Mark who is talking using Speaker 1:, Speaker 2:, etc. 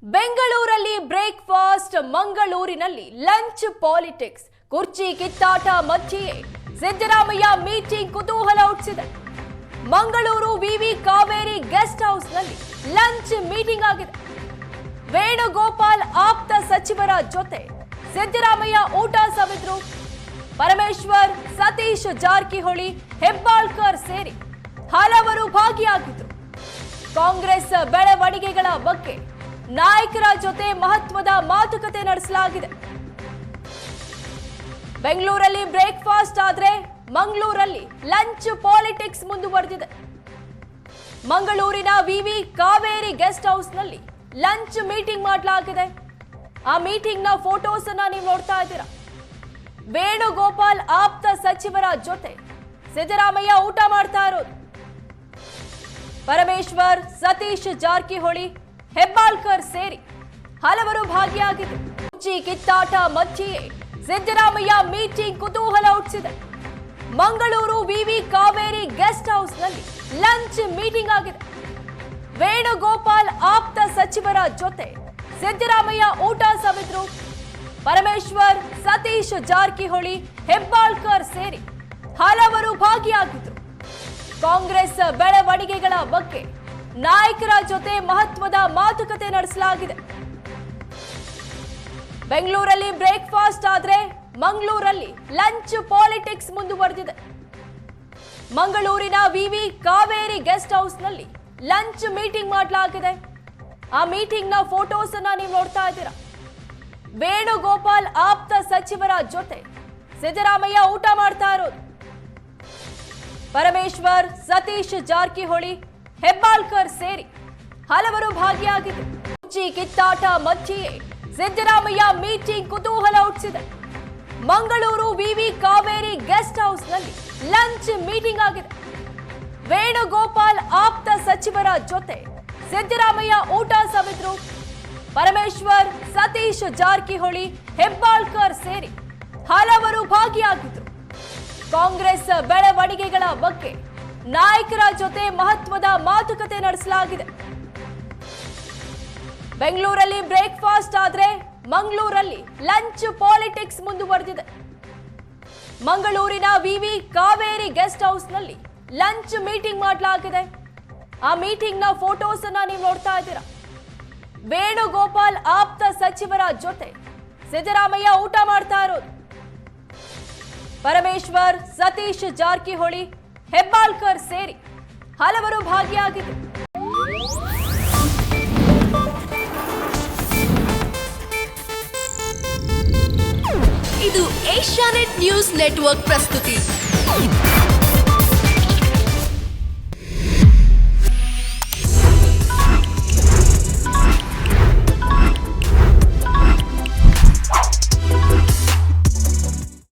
Speaker 1: ಬೆಂಗಳೂರಲ್ಲಿ ಬ್ರೇಕ್ಫಾಸ್ಟ್, ಮಂಗಳೂರಿನಲ್ಲಿ lunch politics. ಕುರ್ಚಿ ಕಿತ್ತಾಟ ಮಧ್ಯೆಯೇ ಸಿದ್ದರಾಮಯ್ಯ ಮೀಟಿಂಗ್ ಕುತೂಹಲ ಹುಟ್ಟಿಸಿದೆ. ಮಂಗಳೂರು ವಿವಿ ಕಾವೇರಿ ಗೆಸ್ಟ್ ಹೌಸ್ನಲ್ಲಿ ಲಂಚ್ ಮೀಟಿಂಗ್ ಆಗಿದೆ. ವೇಣುಗೋಪಾಲ್ ಆಪ್ತ ಸಚಿವರ ಜೊತೆ ಸಿದ್ದರಾಮಯ್ಯ ಊಟ ಸವಿದ್ರು. ಪರಮೇಶ್ವರ್, ಸತೀಶ್ ಜಾರಕಿಹೊಳಿ, ಹೆಬ್ಬಾಳ್ಕರ್ ಸೇರಿ ಹಲವರು ಭಾಗಿಯಾಗಿದ್ರು. ಕಾಂಗ್ರೆಸ್ ಬೆಳವಣಿಗೆಗಳ ಬಗ್ಗೆ ನಾಯಕರ ಜೊತೆ ಮಹತ್ವದ ಮಾತುಕತೆ ನಡೆಸಲಾಗಿದೆ. ಬೆಂಗಳೂರಲ್ಲಿ ಬ್ರೇಕ್ಫಾಸ್ಟ್ ಆದ್ರೆ ಮಂಗಳೂರಲ್ಲಿ ಲಂಚ್ ಪಾಲಿಟಿಕ್ಸ್ ಮುಂದುವರೆದಿದೆ. ಮಂಗಳೂರಿನ ವಿವಿ ಕಾವೇರಿ ಗೆಸ್ಟ್ ಹೌಸ್ನಲ್ಲಿ ಲಂಚ್ ಮೀಟಿಂಗ್ ಮಾಡಲಾಗಿದೆ. ಆ ಮೀಟಿಂಗ್ ನ ಫೋಟೋಸ್ ಅನ್ನ ನೀವು ನೋಡ್ತಾ ಇದ್ದೀರಾ. ವೇಣುಗೋಪಾಲ್ ಆಪ್ತ ಸಚಿವರ ಜೊತೆ ಸಿದ್ದರಾಮಯ್ಯ ಊಟ ಮಾಡ್ತಾ ಇರೋದು. ಪರಮೇಶ್ವರ್, ಸತೀಶ್ ಜಾರಕಿಹೊಳಿ, ಹೆಬ್ಬಾಳ್ಕರ್ ಸೇರಿ ಹಲವರು ಭಾಗಿಯಾಗಿದ್ದರು. ಕುರ್ಚಿ ಕಿತ್ತಾಟ ಮಧ್ಯೆಯೇ ಸಿದ್ದರಾಮಯ್ಯ ಮೀಟಿಂಗ್ ಕುತೂಹಲ ಹುಟ್ಟಿಸಿದೆ. ಮಂಗಳೂರು ವಿವಿ ಕಾವೇರಿ ಗೆಸ್ಟ್ ಹೌಸ್ನಲ್ಲಿ ಲಂಚ್ ಮೀಟಿಂಗ್ ಆಗಿದೆ. ವೇಣುಗೋಪಾಲ್ ಆಪ್ತ ಸಚಿವರ ಜೊತೆ ಸಿದ್ದರಾಮಯ್ಯ ಊಟ ಸವಿದ್ರು. ಪರಮೇಶ್ವರ್, ಸತೀಶ್ ಜಾರಕಿಹೊಳಿ, ಹೆಬ್ಬಾಳ್ಕರ್ ಸೇರಿ ಹಲವರು ಭಾಗಿಯಾಗಿದ್ದರು. ಕಾಂಗ್ರೆಸ್ ಬೆಳವಣಿಗೆಗಳ ಬಗ್ಗೆ ನಾಯಕರ ಜೊತೆ ಮಹತ್ವದ ಮಾತುಕತೆ ನಡೆಸಲಾಗಿದೆ. ಬೆಂಗಳೂರಲ್ಲಿ ಬ್ರೇಕ್ಫಾಸ್ಟ್ ಆದ್ರೆ ಮಂಗಳೂರಲ್ಲಿ ಲಂಚ್ ಪಾಲಿಟಿಕ್ಸ್ ಮುಂದುವರೆದಿದೆ. ಮಂಗಳೂರಿನ ವಿವಿ ಕಾವೇರಿ ಗೆಸ್ಟ್ ಹೌಸ್ನಲ್ಲಿ ಲಂಚ್ ಮೀಟಿಂಗ್ ಮಾಡಲಾಗಿದೆ. ಆ ಮೀಟಿಂಗ್ ನ ಫೋಟೋಸ್ ಅನ್ನ ನೀವು ನೋಡ್ತಾ ಇದ್ದೀರಾ. ವೇಣುಗೋಪಾಲ್ ಆಪ್ತ ಸಚಿವರ ಜೊತೆ ಸಿದ್ದರಾಮಯ್ಯ ಊಟ ಮಾಡ್ತಾ ಇರೋದು. ಪರಮೇಶ್ವರ್, ಸತೀಶ್ ಜಾರಕಿಹೊಳಿ, ಹೆಬ್ಬಾಳ್ಕರ್ ಸೇರಿ ಹಲವರು ಭಾಗಿಯಾಗಿದ್ದರು. ಕುರ್ಚಿ ಕಿತ್ತಾಟ ಮಧ್ಯೆಯೇ ಸಿದ್ದರಾಮಯ್ಯ ಮೀಟಿಂಗ್ ಕುತೂಹಲ ಹುಟ್ಟಿಸಿದೆ. ಮಂಗಳೂರು ವಿವಿ ಕಾವೇರಿ ಗೆಸ್ಟ್ ಹೌಸ್ನಲ್ಲಿ ಲಂಚ್ ಮೀಟಿಂಗ್ ಆಗಿದೆ. ವೇಣುಗೋಪಾಲ್ ಆಪ್ತ ಸಚಿವರ ಜೊತೆ ಸಿದ್ದರಾಮಯ್ಯ ಊಟ ಸವಿದ್ರು. ಪರಮೇಶ್ವರ್, ಸತೀಶ್ ಜಾರಕಿಹೊಳಿ, ಹೆಬ್ಬಾಳ್ಕರ್ ಸೇರಿ ಹಲವರು ಭಾಗಿಯಾಗಿದ್ದರು. ಕಾಂಗ್ರೆಸ್ ಬೆಳವಣಿಗೆಗಳ ಬಗ್ಗೆ ನಾಯಕರ ಜೊತೆ ಮಹತ್ವದ ಮಾತುಕತೆ ನಡೆಸಲಾಗಿದೆ. ಬೆಂಗಳೂರಲ್ಲಿ ಬ್ರೇಕ್ಫಾಸ್ಟ್ ಆದ್ರೆ ಮಂಗಳೂರಲ್ಲಿ ಲಂಚ್ ಪಾಲಿಟಿಕ್ಸ್ ಮುಂದುವರೆದಿದೆ. ಮಂಗಳೂರಿನ ವಿವಿ ಕಾವೇರಿ ಗೆಸ್ಟ್ ಹೌಸ್ನಲ್ಲಿ ಲಂಚ್ ಮೀಟಿಂಗ್ ಮಾಡಲಾಗಿದೆ. ಆ ಮೀಟಿಂಗ್ ನ ಫೋಟೋಸ್ ಅನ್ನ ನೀವು ನೋಡ್ತಾ ಇದ್ದೀರಾ. ವೇಣುಗೋಪಾಲ್ ಆಪ್ತ ಸಚಿವರ ಜೊತೆ ಸಿದ್ದರಾಮಯ್ಯ ಊಟ ಮಾಡ್ತಾ ಇರೋದು. ಪರಮೇಶ್ವರ್, ಸತೀಶ್ ಜಾರಕಿಹೊಳಿ, ಹೆಬ್ಬಾಳ್ಕರ್ ಸೇರಿ ಹಲವರು ಭಾಗಿಯಾಗಿದ್ದರು.
Speaker 2: ಇದು ಏಷ್ಯಾನೆಟ್ ನ್ಯೂಸ್ ನೆಟ್ವರ್ಕ್ ಪ್ರಸ್ತುತಿ.